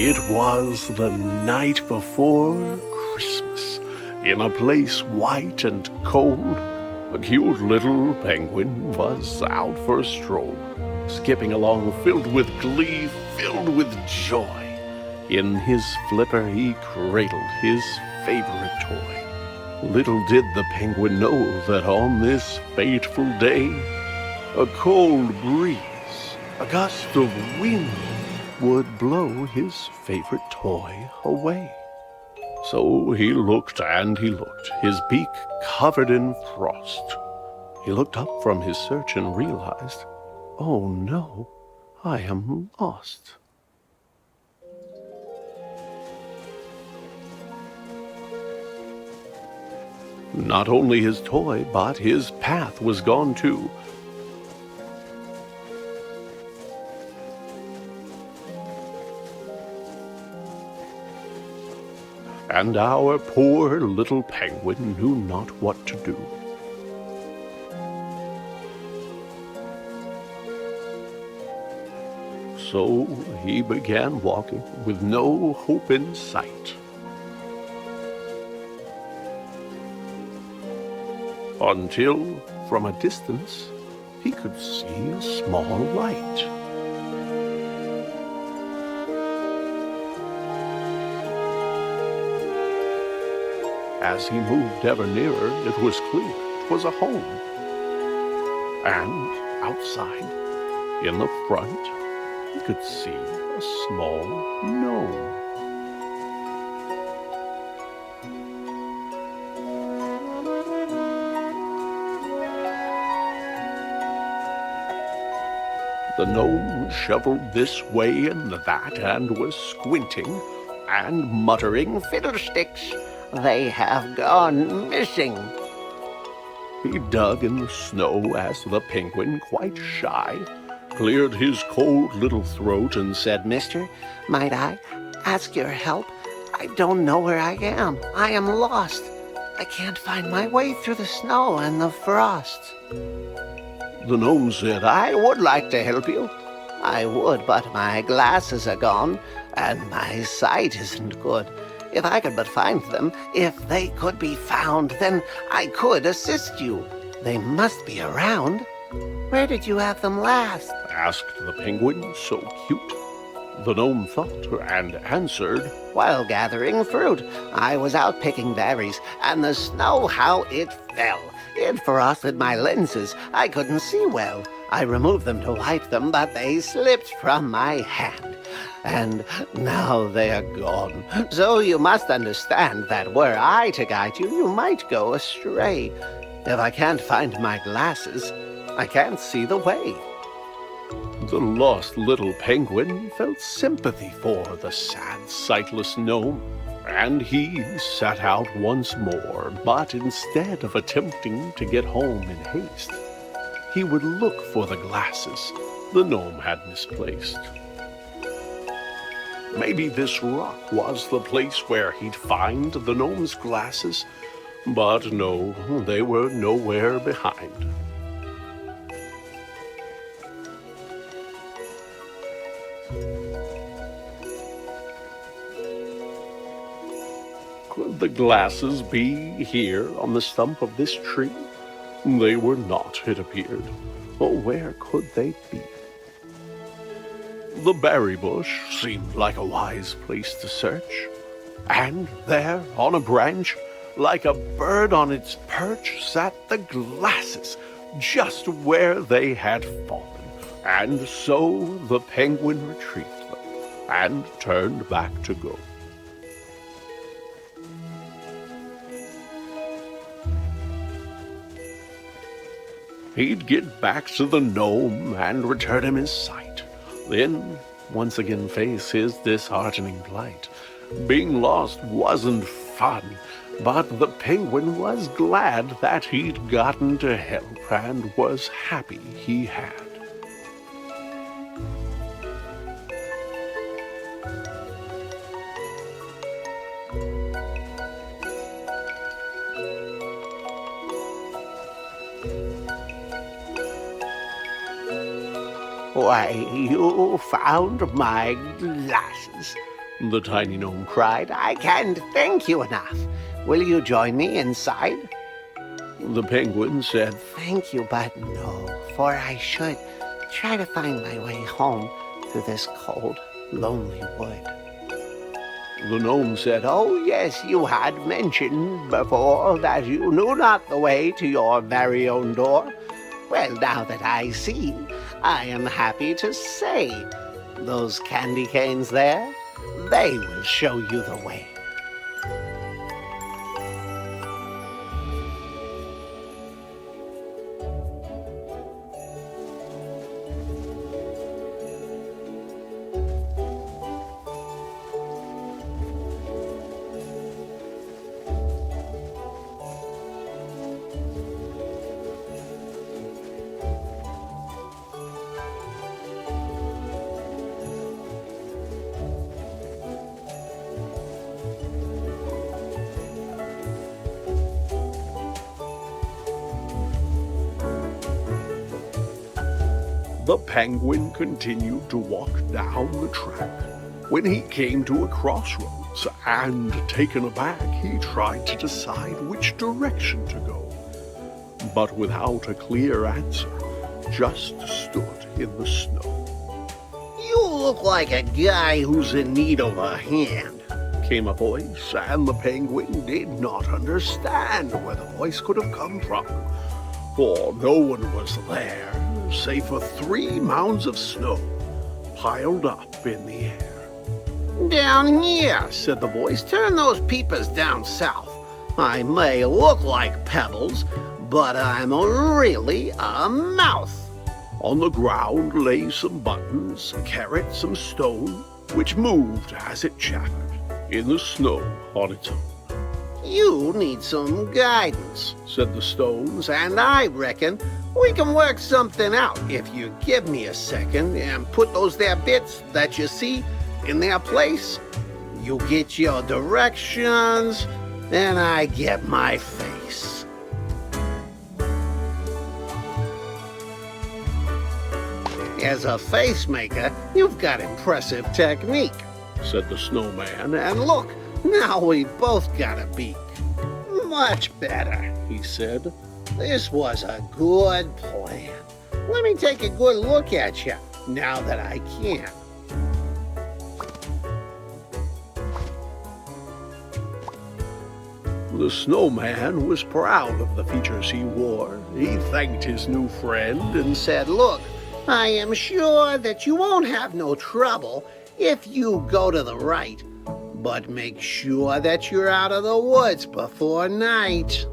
It was the night before Christmas. In a place white and cold, a cute little penguin was out for a stroll, skipping along filled with glee, filled with joy. In his flipper he cradled his favorite toy. Little did the penguin know that on this fateful day, a cold breeze, a gust of wind, would blow his favorite toy away. So he looked and he looked, his beak covered in frost. He looked up from his search and realized, oh no, I am lost. Not only his toy, but his path was gone too. And our poor little penguin knew not what to do. So he began walking with no hope in sight. Until, from a distance, he could see a small light. As he moved ever nearer, it was clear it was a home. And outside, in the front, he could see a small gnome. The gnome shoveled this way and that, and was squinting and muttering, "Fiddlesticks! They have gone missing." He dug in the snow as the penguin, quite shy, cleared his cold little throat and said, "Mister, might I ask your help? I don't know where I am. I am lost. I can't find my way through the snow and the frost." The gnome said, "I would like to help you. I would, but my glasses are gone, and my sight isn't good. If I could but find them, if they could be found, then I could assist you. They must be around. Where did you have them last?" asked the penguin, so cute. The gnome thought and answered, "While gathering fruit, I was out picking berries, and the snow, how it fell! It frosted my lenses. I couldn't see well. I removed them to wipe them, but they slipped from my hand. And now they are gone. So you must understand that were I to guide you, you might go astray. If I can't find my glasses, I can't see the way." The lost little penguin felt sympathy for the sad, sightless gnome, and he set out once more, but instead of attempting to get home in haste, he would look for the glasses the gnome had misplaced. Maybe this rock was the place where he'd find the gnome's glasses, but no, they were nowhere behind. Could the glasses be here on the stump of this tree? They were not, it appeared. Oh, where could they be? The berry bush seemed like a wise place to search. And there, on a branch, like a bird on its perch, sat the glasses, just where they had fallen. And so the penguin retrieved them and turned back to go. He'd get back to the gnome and return him his sight. Then once again face his disheartening plight. Being lost wasn't fun, but the penguin was glad that he'd gotten to help and was happy he had. "Why, you found my glasses. the tiny gnome cried. I can't thank you enough. Will you join me inside? The penguin said, Thank you, but no, for I should try to find my way home through this cold, lonely wood. The gnome said, Oh, yes, you had mentioned before that you knew not the way to your very own door. Well, now that I see, I am happy to say, those candy canes there, they will show you the way. The penguin continued to walk down the track. When he came to a crossroads, and taken aback, he tried to decide which direction to go, but without a clear answer, just stood in the snow. You look like a guy who's in need of a hand, came a voice, and the penguin did not understand where the voice could have come from, for no one was there, save for 3 mounds of snow piled up in the air. Down here, said the voice. Turn those peepers down south. I may look like pebbles, but I'm really a mouth. On the ground lay some buttons, some carrots, some stone, which moved as it chattered in the snow on its own. You need some guidance, said the stones, and I reckon we can work something out if you give me a second and put those there bits that you see in their place. You get your directions, and I get my face. As a face maker, you've got impressive technique, said the snowman, and look, now we both got a beak. Much better, he said. This was a good plan. Let me take a good look at you, now that I can. The snowman was proud of the features he wore. He thanked his new friend and said, Look, I am sure that you won't have no trouble if you go to the right, but make sure that you're out of the woods before night.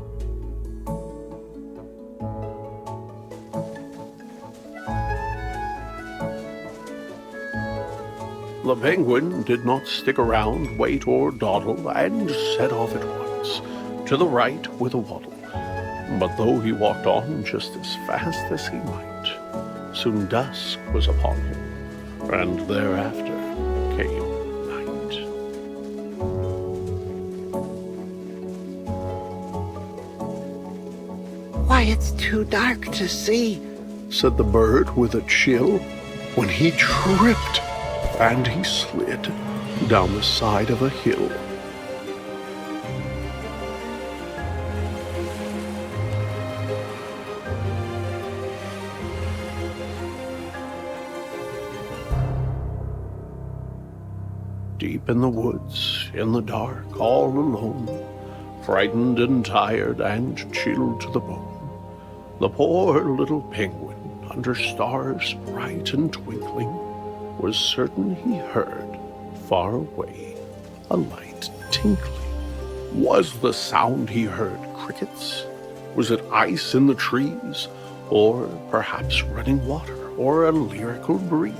The penguin did not stick around, wait, or dawdle, and set off at once, to the right with a waddle. But though he walked on just as fast as he might, soon dusk was upon him, and thereafter came night. Why, it's too dark to see, said the bird with a chill, when he tripped and he slid down the side of a hill. Deep in the woods, in the dark, all alone, frightened and tired and chilled to the bone, the poor little penguin, under stars bright and twinkling, was certain he heard, far away, a light tinkling. Was the sound he heard crickets? Was it ice in the trees? Or perhaps running water, or a lyrical breeze?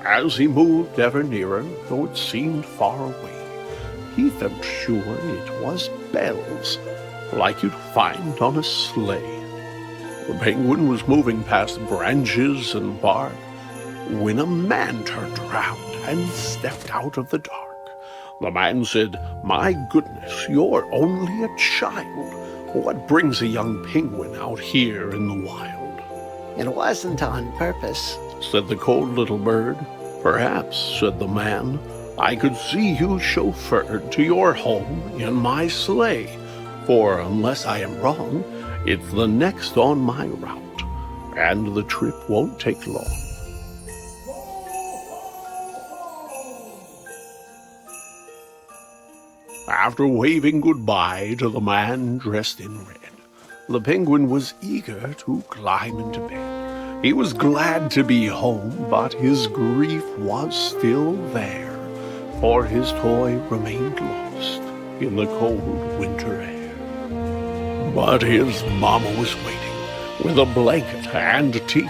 As he moved ever nearer, though it seemed far away, he felt sure it was bells, like you'd find on a sleigh. The penguin was moving past branches and bark, when a man turned around and stepped out of the dark. The man said, "My goodness, you're only a child. What brings a young penguin out here in the wild?" It wasn't on purpose, said the cold little bird. "Perhaps," said the man, I could see you chauffeured to your home in my sleigh, for unless I am wrong, it's the next on my route, and the trip won't take long. After waving goodbye to the man dressed in red, the penguin was eager to climb into bed. He was glad to be home, but his grief was still there, for his toy remained lost in the cold winter air. But his mama was waiting with a blanket and tea.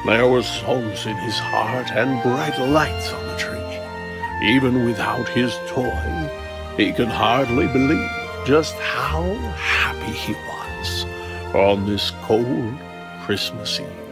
There were songs in his heart and bright lights on the tree. Even without his toy, he could hardly believe just how happy he was on this cold Christmas Eve.